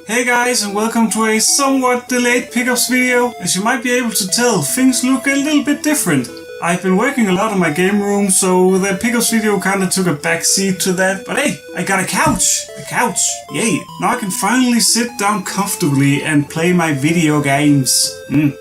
Hey guys, and welcome to a somewhat delayed pickups video. As you might be able to tell, things look a little bit different. I've been working a lot in my game room, so the pickups video kinda took a backseat to that. But hey, I got a couch! A couch! Yay! Now I can finally sit down comfortably and play my video games.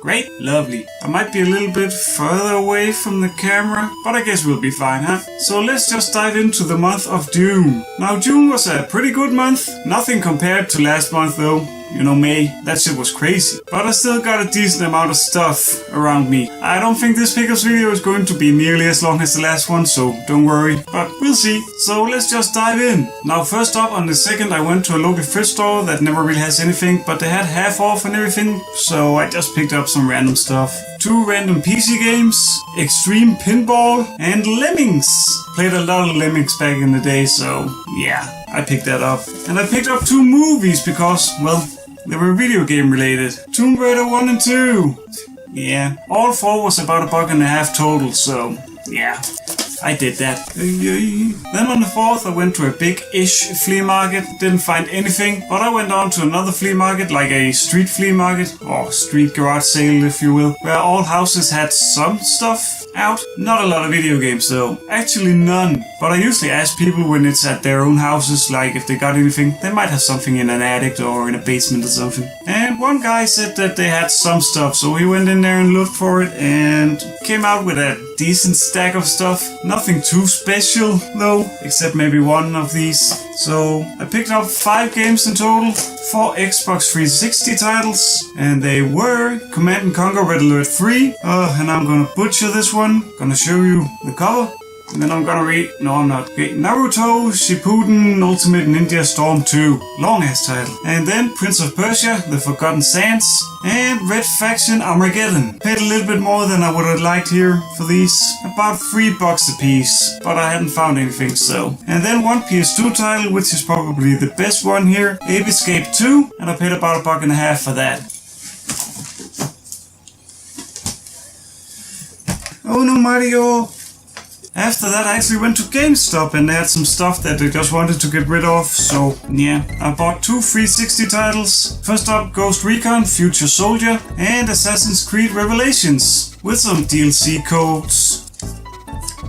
Great, lovely. I might be a little bit further away from the camera, but I guess we'll be fine, huh? So let's just dive into the month of June. Now June was a pretty good month. Nothing compared to last month though. You know, May, that shit was crazy. But I still got a decent amount of stuff around me. I don't think this pickups video is going to be nearly as long as the last one, so don't worry. But we'll see. So let's just dive in. Now first up, on the 2nd, I went to a local thrift store that never really has anything, but they had half off and everything, so I just picked up some random stuff. 2 random PC games, Extreme Pinball, and Lemmings. Played a lot of Lemmings back in the day, so yeah, I picked that up. And I picked up 2 movies because, well, they were video game related. Tomb Raider 1 and 2. Yeah, all 4 was about $1.50 total, so yeah, I did that. Then on the 4th I went to a big-ish flea market, didn't find anything, but I went on to another flea market, like a street flea market, or street garage sale if you will, where all houses had some stuff out. Not a lot of video games though, actually none, but I usually ask people when it's at their own houses, like if they got anything. They might have something in an attic or in a basement or something. And one guy said that they had some stuff, so he went in there and looked for it and came out with a decent stack of stuff. Nothing too special though, except maybe one of these. So I picked up 5 games in total, 4 Xbox 360 titles, and they were Command & Conquer Red Alert 3. And I'm gonna butcher this one. Gonna show you the cover. And then I'm gonna read, no I'm not, okay, Naruto Shippuden Ultimate Ninja Storm 2, long ass title. And then Prince of Persia, The Forgotten Sands, and Red Faction Armageddon. Paid a little bit more than I would have liked here for these, about $3 a piece, but I hadn't found anything so. And then one PS2 title, which is probably the best one here, Ape Escape 2, and I paid about $1.50 for that. Oh no, Mario! After that I actually went to GameStop and they had some stuff that they just wanted to get rid of, so yeah, I bought 2 360 titles. First up, Ghost Recon Future Soldier and Assassin's Creed Revelations, with some DLC codes.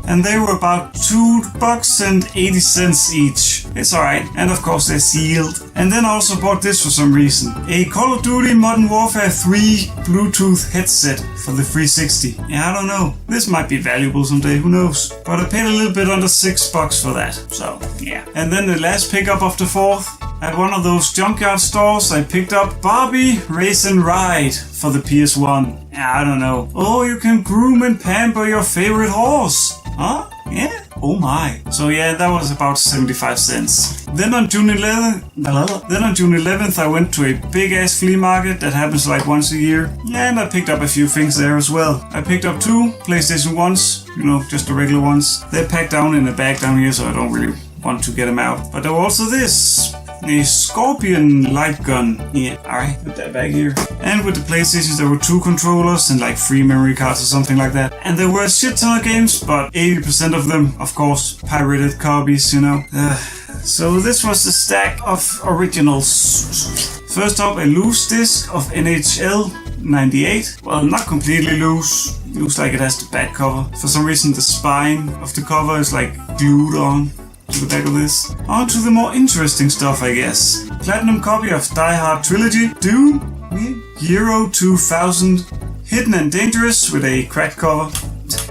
And they were about $2.80 each. It's alright, and of course they're sealed. And then I also bought this for some reason. A Call of Duty Modern Warfare 3 Bluetooth headset for the 360. Yeah, I don't know. This might be valuable someday, who knows. But I paid a little bit under $6 for that, so yeah. And then the last pickup of the 4th. At one of those junkyard stores, I picked up Barbie Race and Ride for the PS1. I don't know. Oh, you can groom and pamper your favorite horse. Huh? Yeah? Oh my. So yeah, that was about 75 cents. Then on June 11th I went to a big ass flea market that happens like once a year, and I picked up a few things there as well. I picked up 2 PlayStation 1s, you know, just the regular ones. They're packed down in a bag down here, so I don't really want to get them out. But there were also this. A Scorpion light gun. Yeah, alright, put that back here. And with the PlayStations there were 2 controllers and like 3 memory cards or something like that. And there were a shit ton of games, but 80% of them, of course, pirated copies, you know. So this was the stack of originals. First up, a loose disc of NHL 98. Well, not completely loose. Looks like it has the back cover. For some reason the spine of the cover is like glued on to the back of this. On to the more interesting stuff, I guess. Platinum copy of Die Hard Trilogy, Doom, Euro 2000, Hidden and Dangerous with a cracked cover.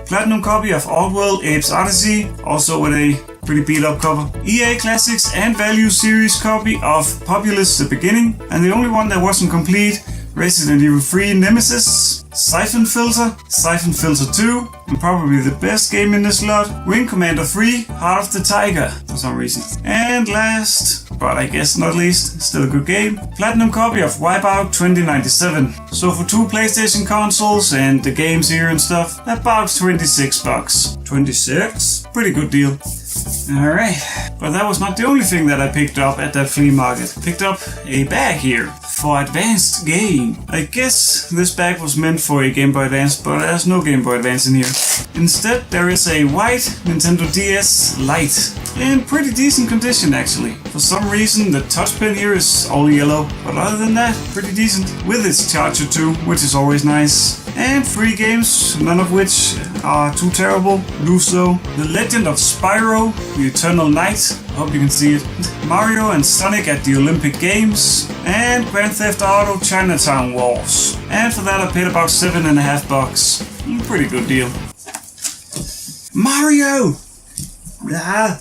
Platinum copy of Oddworld Apes Odyssey, also with a pretty beat up cover. EA Classics and Value Series copy of Populous The Beginning, and the only one that wasn't complete, Resident Evil 3 Nemesis, Siphon Filter, Siphon Filter 2, and probably the best game in this lot, Wing Commander 3, Heart of the Tiger, for some reason. And last, but I guess not least, still a good game, Platinum copy of Wipeout 2097. So for 2 PlayStation consoles and the games here and stuff, about $26. 26? Pretty good deal. Alright, but that was not the only thing that I picked up at that flea market. Picked up a bag here for advanced game. I guess this bag was meant for a Game Boy Advance, but there's no Game Boy Advance in here. Instead, there is a white Nintendo DS Lite. In pretty decent condition actually. For some reason the touchpad here is all yellow, but other than that, pretty decent. With its charger too, which is always nice. And 3 games, none of which are too terrible. Luso, The Legend of Spyro, The Eternal Night, hope you can see it. Mario and Sonic at the Olympic Games, and Grand Theft Auto Chinatown Wars. And for that I paid about $7.50. Pretty good deal. Mario! Ah.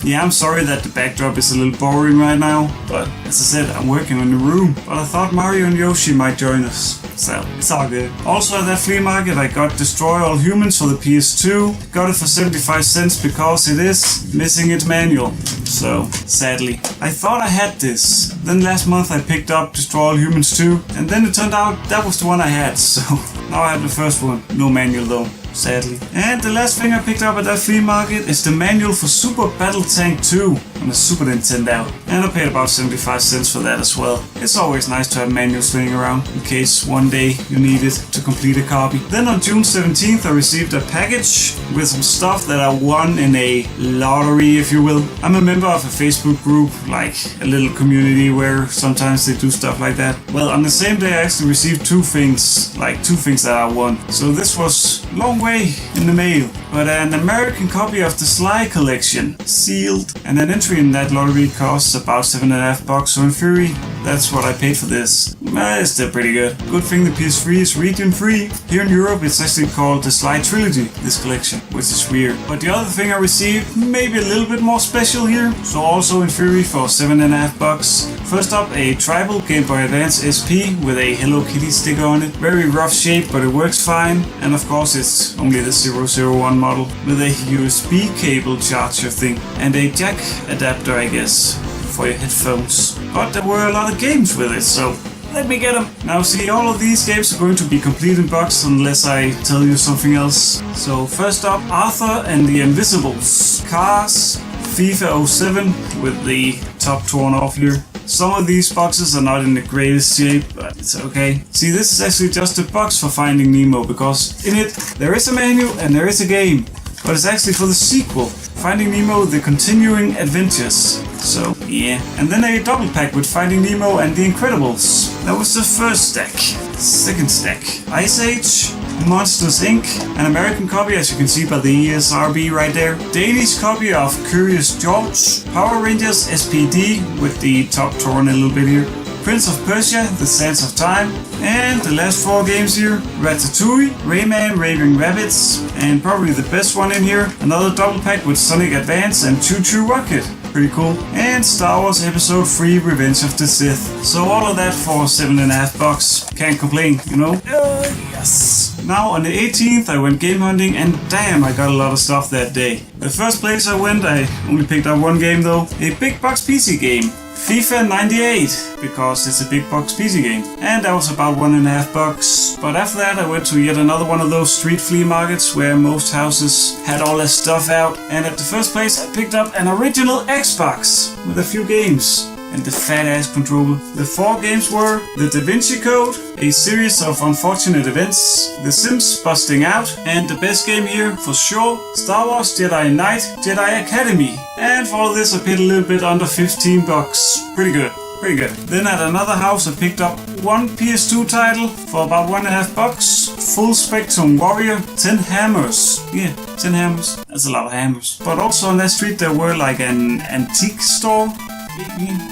Yeah, I'm sorry that the backdrop is a little boring right now, but as I said, I'm working on the room. But I thought Mario and Yoshi might join us, so it's all good. Also at that flea market I got Destroy All Humans for the PS2. Got it for 75 cents because it is missing its manual. So, sadly. I thought I had this. Then last month I picked up Destroy All Humans 2, and then it turned out that was the one I had, so now I have the first one. No manual though. Sadly. And the last thing I picked up at that flea market is the manual for Super Battle Tank 2 on the Super Nintendo. And I paid about 75 cents for that as well. It's always nice to have manuals laying around in case one day you need it to complete a copy. Then on June 17th I received a package with some stuff that I won in a lottery, if you will. I'm a member of a Facebook group, like a little community where sometimes they do stuff like that. Well, on the same day I actually received two things that I won. So this was long way in the mail, but an American copy of the Sly collection, sealed, and an entry in that lottery costs about $7.50, so in theory, that's what I paid for this. It's still pretty good. Good thing the PS3 is region free. Here in Europe it's actually called the Sly Trilogy, this collection, which is weird. But the other thing I received, maybe a little bit more special here, so also in theory for $7.50. First up, a Tribal Game Boy Advance SP with a Hello Kitty sticker on it. Very rough shape, but it works fine, and of course it's only the 001 model with a USB cable charger thing and a jack adapter, I guess, for your headphones. But there were a lot of games with it, so let me get them. Now see, all of these games are going to be complete in box unless I tell you something else. So first up, Arthur and the Invisibles, Cars, FIFA 07 with the top torn off here. Some of these boxes are not in the greatest shape, but it's okay. See, this is actually just a box for Finding Nemo, because in it there is a manual and there is a game, but it's actually for the sequel, Finding Nemo: The Continuing Adventures. So yeah, and then a double pack with Finding Nemo and The Incredibles. That was the first stack. Second stack, Ice Age, Monsters Inc., an American copy as you can see by the ESRB right there, Danish copy of Curious George, Power Rangers SPD with the top torn a little bit here, Prince of Persia, The Sands of Time, and the last 4 games here, Ratatouille, Rayman, Raving Rabbits, and probably the best one in here, another double pack with Sonic Advance and Choo Choo Rocket. Pretty cool. And Star Wars Episode 3 Revenge of the Sith. So all of that for $7.50. Can't complain, you know? Yes. Now on the 18th I went game hunting, and damn, I got a lot of stuff that day. The first place I went, I only picked up one game though. A big box PC game. FIFA 98, because it's a big box PC game, and that was about $1.50. But after that I went to yet another one of those street flea markets where most houses had all their stuff out, and at the first place I picked up an original Xbox with a few games and the fat ass controller. The 4 games were The Da Vinci Code, a series of unfortunate events, The Sims Busting Out, and the best game here for sure, Star Wars Jedi Knight Jedi Academy. And for all this I paid a little bit under $15. Pretty good. Pretty good. Then at another house I picked up one PS2 title for about $1.50. Full Spectrum Warrior 10 hammers. Yeah, 10 hammers. That's a lot of hammers. But also on that street there were like an antique store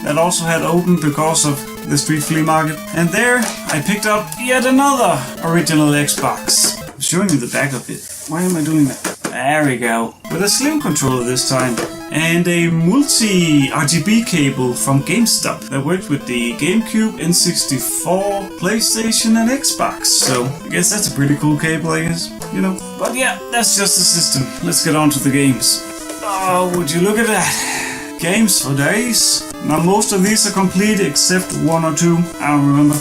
that also had opened because of the street flea market. And there I picked up yet another original Xbox. I'm showing you the back of it. Why am I doing that? There we go. With a slim controller this time. And a multi-RGB cable from GameStop that worked with the GameCube, N64, PlayStation and Xbox. So I guess that's a pretty cool cable, I guess, you know. But yeah, that's just the system. Let's get on to the games. Oh, would you look at that. Games for days. Now most of these are complete except 1 or 2, I don't remember.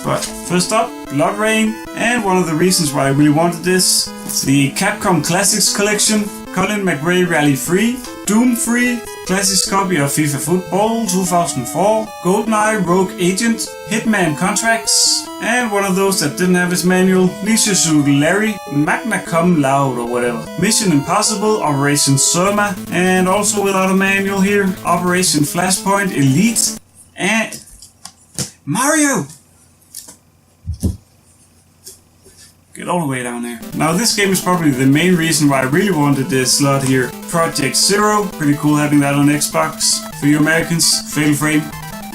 But first up, Blood Rain, and one of the reasons why I really wanted this, it's the Capcom Classics Collection, Colin McRae Rally free, Doom free, Classics copy of FIFA Football 2004, GoldenEye Rogue Agent, Hitman Contracts, and one of those that didn't have his manual, Leisure Suit Larry, Magna Cum Laude or whatever, Mission Impossible, Operation Surma, and also without a manual here, Operation Flashpoint Elite, and Mario! Get all the way down there. Now this game is probably the main reason why I really wanted this slot here. Project Zero, pretty cool having that on Xbox. For you Americans, Fatal Frame.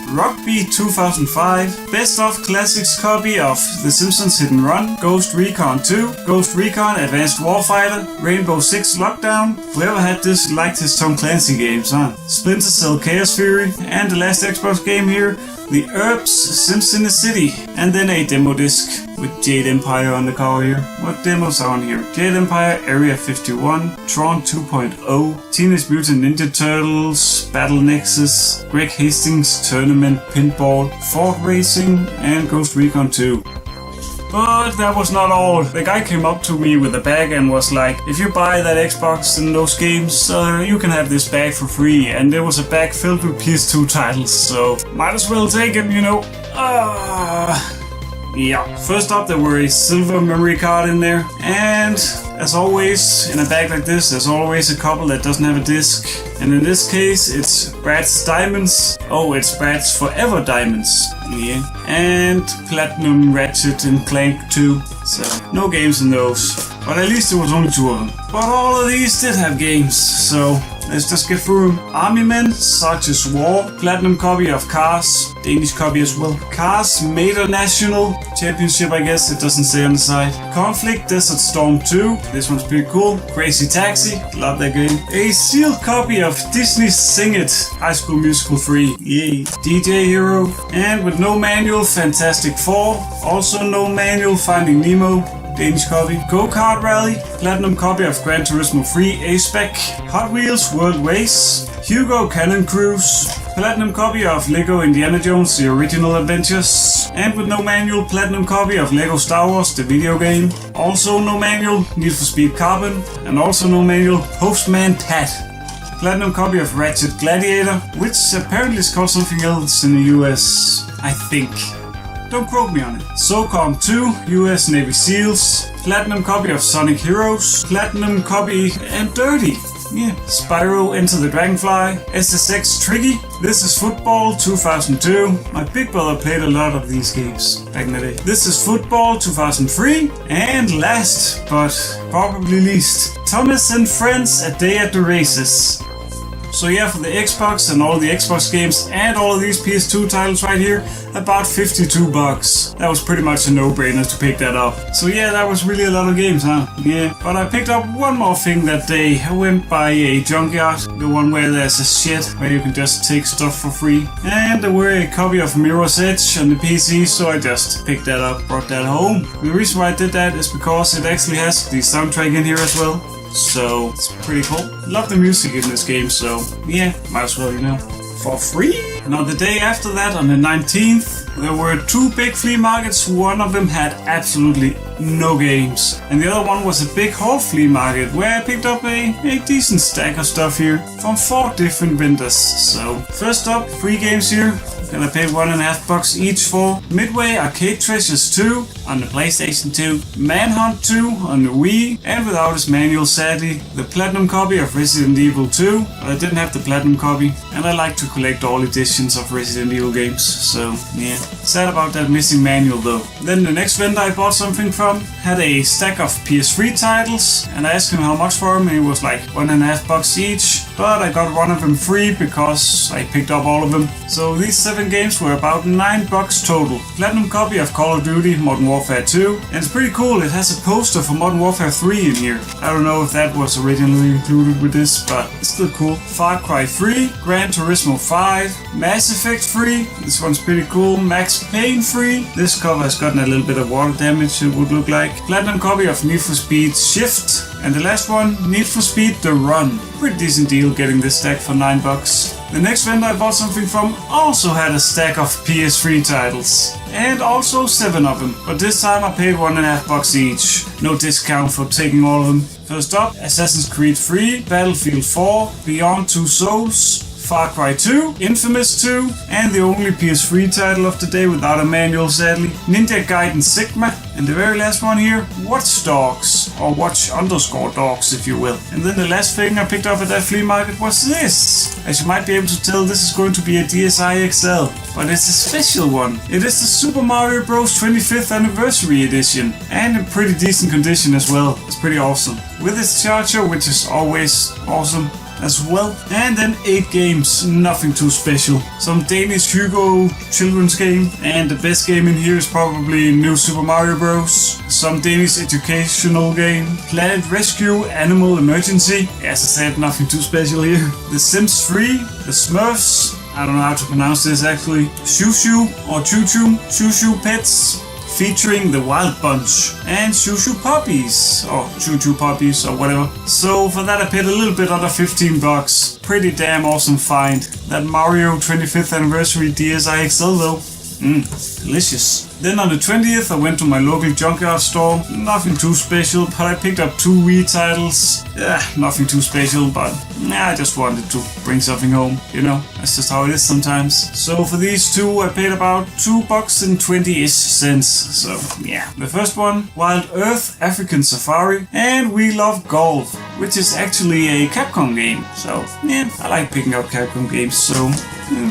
Rugby 2005, Best of Classics copy of The Simpsons Hit and Run, Ghost Recon 2, Ghost Recon Advanced Warfighter, Rainbow Six Lockdown. Whoever had this liked his Tom Clancy games, huh? Splinter Cell Chaos Fury, and the last Xbox game here, The Herbs, Sims in the City, and then a demo disc with Jade Empire on the cover here. What demos are on here? Jade Empire, Area 51, Tron 2.0, Teenage Mutant Ninja Turtles, Battle Nexus, Greg Hastings Tournament Pinball, Ford Racing, and Ghost Recon 2. But that was not all. The guy came up to me with a bag and was like, if you buy that Xbox and those games, you can have this bag for free. And there was a bag filled with PS2 titles, so might as well take it, you know. Yeah, first up there were a silver memory card in there, and as always in a bag like this there's always a couple that doesn't have a disc, and in this case it's Brad's Diamonds. Oh, it's Brad's Forever Diamonds. Yeah, and Platinum Ratchet and Clank 2. So no games in those, but at least there was only 2 of them. But all of these did have games, so let's just get through them. Army Men, Sarge's War, Platinum copy of Cars, Danish copy as well. Cars Major National Championship, I guess, it doesn't say on the side. Conflict Desert Storm 2, this one's pretty cool. Crazy Taxi, love that game. A sealed copy of Disney's Sing It, High School Musical free, yay. DJ Hero, and with no manual, Fantastic Four, also no manual, Finding Nemo, Danish copy. Go-Kart Rally, Platinum copy of Gran Turismo 3 A-Spec, Hot Wheels World Race, Hugo Cannon Cruise, Platinum copy of Lego Indiana Jones The Original Adventures, and with no manual, Platinum copy of Lego Star Wars The Video Game. Also no manual, Need for Speed Carbon, and also no manual, Postman Pat. Platinum copy of Ratchet Gladiator, which apparently is called something else in the US, I think. Don't quote me on it. SOCOM 2, US Navy SEALs, Platinum copy of Sonic Heroes, Platinum copy and Dirty. Yeah, Spyro Into the Dragonfly, SSX Tricky, This is Football 2002. My big brother played a lot of these games back in the day. This is Football 2003. And last, but probably least, Thomas and Friends A Day at the Races. So yeah, for the Xbox and all the Xbox games and all of these PS2 titles right here, about $52. That was pretty much a no-brainer to pick that up. So yeah, that was really a lot of games, huh? Yeah, but I picked up one more thing that day. I went by a junkyard, the one where there's a shed where you can just take stuff for free. And there were a copy of Mirror's Edge on the PC, so I just picked that up, brought that home. The reason why I did that is because it actually has the soundtrack in here as well. So it's pretty cool. Love the music in this game, so yeah, might as well, you know, for free. Now the day after that, on the 19th, there were 2 big flea markets. One of them had absolutely no games, and the other one was a big haul flea market where I picked up a decent stack of stuff here from 4 different vendors. So first up, free games here. And I paid $1.50 each for Midway Arcade Treasures 2 on the PlayStation 2, Manhunt 2 on the Wii, and without its manual sadly, the Platinum copy of Resident Evil 2, but I didn't have the Platinum copy, and I like to collect all editions of Resident Evil games, so yeah. Sad about that missing manual though. Then the next vendor I bought something from had a stack of PS3 titles, and I asked him how much for them, and it was like $1.50 each, but I got one of them free because I picked up all of them. So these 7 games were about $9 total. Platinum copy of Call of Duty Modern Warfare 2, and it's pretty cool, it has a poster for Modern Warfare 3 in here. I don't know if that was originally included with this, but it's still cool. Far Cry 3, Gran Turismo 5, Mass Effect 3, this one's pretty cool. Max Payne 3, this cover has gotten a little bit of water damage, it would look like. Platinum copy of Need for Speed Shift, and the last one, Need for Speed The Run. Pretty decent deal getting this stack for $9. The next vendor I bought something from also had a stack of PS3 titles, and also 7 of them, but this time I paid $1.50 each. No discount for taking all of them. First up, Assassin's Creed 3, Battlefield 4, Beyond Two Souls, Far Cry 2, Infamous 2, and the only PS3 title of the day without a manual sadly, Ninja Gaiden Sigma, and the very last one here, Watch Dogs, or Watch_Dogs if you will. And then the last thing I picked up at that flea market was this. As you might be able to tell, this is going to be a DSi XL, but it's a special one. It is the Super Mario Bros. 25th Anniversary Edition, and in pretty decent condition as well. It's pretty awesome. With its charger, which is always awesome as well. And then 8 games, nothing too special. Some Danish Hugo children's game, and the best game in here is probably New Super Mario Bros. Some Danish educational game, Planet Rescue Animal Emergency. As I said, nothing too special here. The Sims 3, The Smurfs, I don't know how to pronounce this actually, Shoo Shoo or Choo Choo, Shoo Shoo Pets, featuring the Wild Bunch, and Shoo Shoo Puppies, or Choo Choo Puppies, or whatever. So for that I paid a little bit under $15. Pretty damn awesome find. That Mario 25th Anniversary DSi XL though. Delicious. Then on the 20th I went to my local junkyard store. Nothing too special, but I picked up 2 Wii titles. Nothing too special, but I just wanted to bring something home. You know, that's just how it is sometimes. So for these 2 I paid about $2.20-ish. So yeah. The first one, Wild Earth African Safari, and We Love Golf, which is actually a Capcom game. So yeah, I like picking up Capcom games, so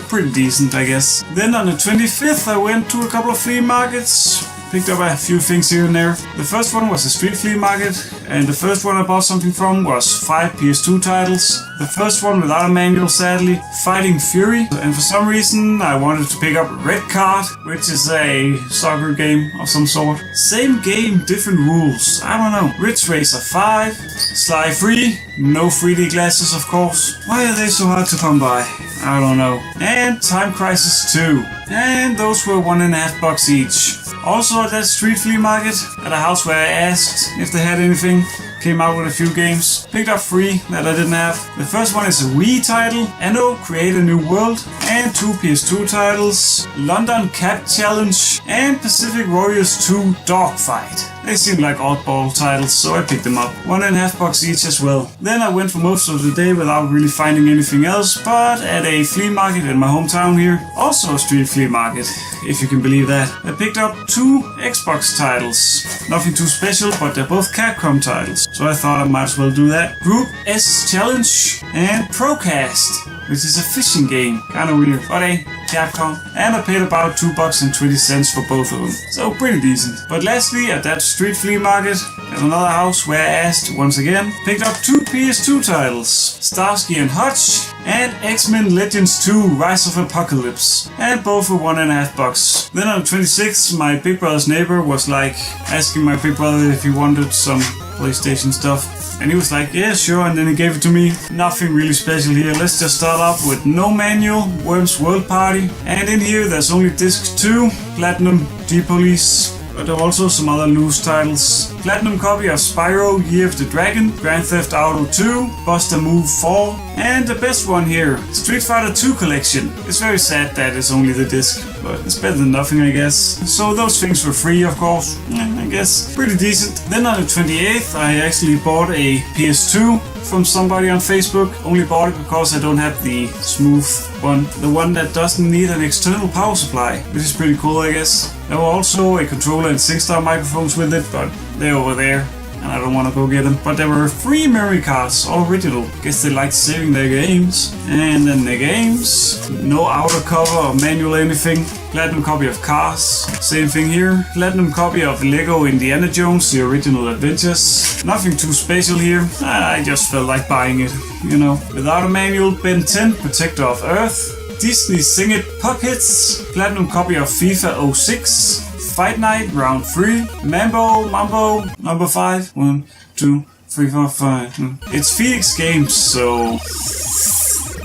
pretty decent I guess. Then on the 25th I went to a couple of flea markets. Picked up a few things here and there. The first one was a street flea market, and the first one I bought something from was 5 PS2 titles. The first one without a manual sadly, Fighting Fury, and for some reason I wanted to pick up Red Card, which is a soccer game of some sort. Same game, different rules, I don't know. Ridge Racer 5, Sly 3, no 3D glasses of course. Why are they so hard to come by? I don't know. And Time Crisis 2, and those were $1.50 each. Also at that street flea market, at a house where I asked if they had anything, came out with a few games. Picked up 3 that I didn't have. The first one is a Wii title, Anno Create a New World, and 2 PS2 titles, London Cap Challenge, and Pacific Warriors 2 Dogfight. They seem like oddball titles, so I picked them up. $1.50 each as well. Then I went for most of the day without really finding anything else, but at a flea market in my hometown here, also a street flea market, if you can believe that, I picked up 2 Xbox titles. Nothing too special, but they're both Capcom titles, so I thought I might as well do that. Group S Challenge and Procast, which is a fishing game. Kinda weird, but hey, Capcom. And I paid about $2.20 for both of them. So pretty decent. But lastly, at that street flea market, at another house where I asked once again, picked up 2 PS2 titles, Starsky and Hutch and X-Men Legends 2 Rise of Apocalypse. And both were $1.50. Then on the 26th, my big brother's neighbor was like asking my big brother if he wanted some PlayStation stuff. And he was like, yeah, sure, and then he gave it to me. Nothing really special here. Let's just start off with no manual, Worms World Party. And in here there's only disc 2, Platinum G-Police. But there are also some other loose titles. Platinum copy of Spyro Year of the Dragon, Grand Theft Auto 2, Buster Move 4, and the best one here, Street Fighter 2 Collection. It's very sad that it's only the disc, but it's better than nothing I guess. So those things were free of course, I guess. Pretty decent. Then on the 28th I actually bought a PS2 from somebody on Facebook. Only bought it because I don't have the smooth one. The one that doesn't need an external power supply, which is pretty cool I guess. There were also a controller and SingStar microphones with it, but they're over there and I don't want to go get them. But there were 3 memory cards, all original. Guess they liked saving their games. And then the games, no outer cover or manual anything. Platinum copy of Cars, same thing here. Platinum copy of Lego Indiana Jones, the original adventures. Nothing too special here. I just felt like buying it, you know. Without a manual, Ben 10, Protector of Earth. Disney Sing It Puppets, Platinum copy of FIFA 06, Fight Night Round 3, Mambo number 5, 1, 2, 3, 4, 5. It's Phoenix Games, so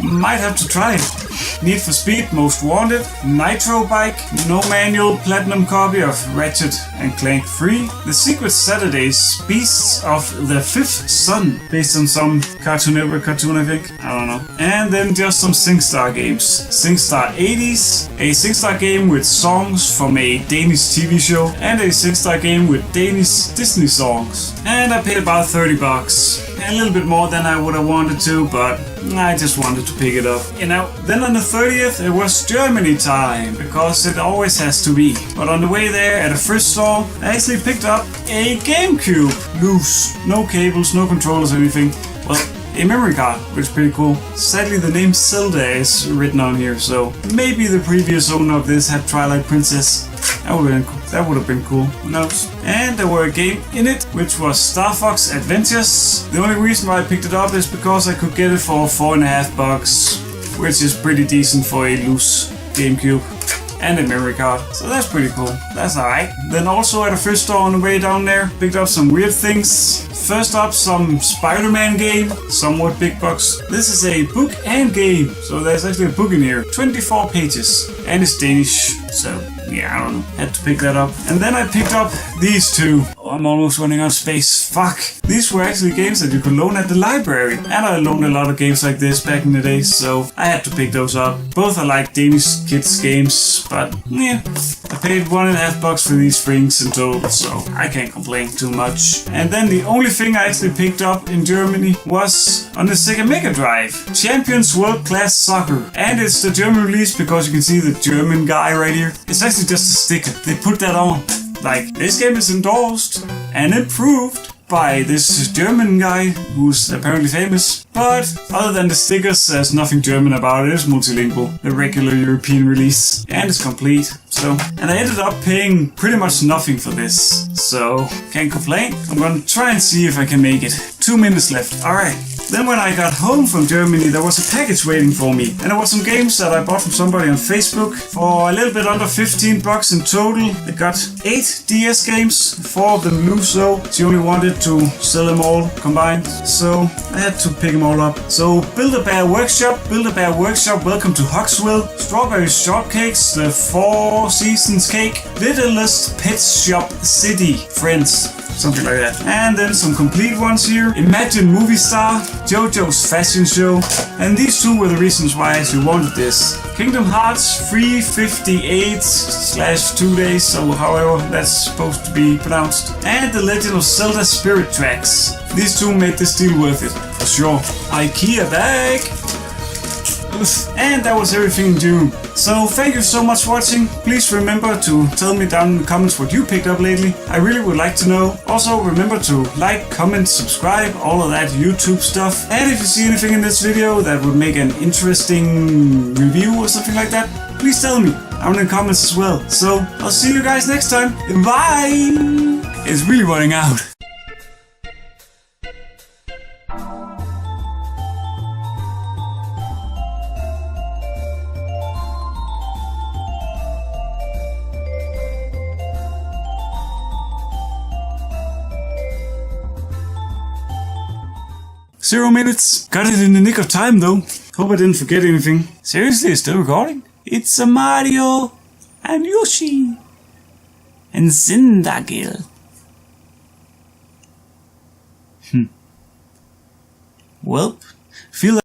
might have to try it. Need for Speed Most Wanted, Nitro Bike, no manual, platinum copy of Ratchet and Clank 3, The Secret Saturdays, Beasts of the Fifth Sun, based on some Cartoon Network cartoon, I think. I don't know. And then just some SingStar games. SingStar 80s, a SingStar game with songs from a Danish TV show, and a SingStar game with Danish Disney songs. And I paid about $30. A little bit more than I would have wanted to, but I just wanted to pick it up. You know, then on the 30th it was Germany time, because it always has to be. But on the way there at a first store, I actually picked up a GameCube. Loose. No cables, no controllers or anything. Well, a memory card, which is pretty cool. Sadly, the name Zelda is written on here, so maybe the previous owner of this had Twilight Princess. That would have been cool. Who knows? And there were a game in it, which was Star Fox Adventures. The only reason why I picked it up is because I could get it for $4.50, which is pretty decent for a loose GameCube. And a memory card. So that's pretty cool. That's alright. Then also at a first store on the way down there, picked up some weird things. First up, some Spider-Man game, somewhat big box. This is a book and game. So there's actually a book in here. 24 pages. And it's Danish. So yeah, I don't know. Had to pick that up. And then I picked up these two. Oh, I'm almost running out of space. Fuck. These were actually games that you could loan at the library. And I loaned a lot of games like this back in the day, so I had to pick those up. Both are like Danish kids games, but yeah. I paid $1.50 for these things in total, so I can't complain too much. And then the only thing I actually picked up in Germany was on the Sega Mega Drive. Champions World Class Soccer. And it's the German release because you can see the German guy right here. It's actually just a sticker. They put that on. Like, this game is endorsed and improved by this German guy who's apparently famous. But other than the stickers, there's nothing German about it. It's multilingual, the regular European release, and it's complete. So, and I ended up paying pretty much nothing for this, so can't complain. I'm gonna try and see if I can make it. 2 minutes left. Alright. Then when I got home from Germany, there was a package waiting for me. And there were some games that I bought from somebody on Facebook for a little bit under $15 in total. I got 8 DS games, 4 of them loose though. She only wanted to sell them all combined, so I had to pick them all up. So Build-A-Bear Workshop, welcome to Huxville. Strawberry Shortcakes, the Four Seasons Cake, Littlest Pet Shop City, Friends. Something like that. And then some complete ones here. Imagine Movie Star, JoJo's Fashion Show. And these two were the reasons why I actually wanted this. Kingdom Hearts 358/2 days, so however that's supposed to be pronounced. And The Legend of Zelda Spirit Tracks. These two made this deal worth it, for sure. IKEA bag. And that was everything in June. So thank you so much for watching. Please remember to tell me down in the comments what you picked up lately. I really would like to know. Also remember to like, comment, subscribe, all of that YouTube stuff. And if you see anything in this video that would make an interesting review or something like that, please tell me down in the comments as well. So I'll see you guys next time. Bye! It's really running out. Zero minutes. Got it in the nick of time though. Hope I didn't forget anything. Seriously, it's still recording? It's a Mario and Yoshi and Zindagil. Well, feel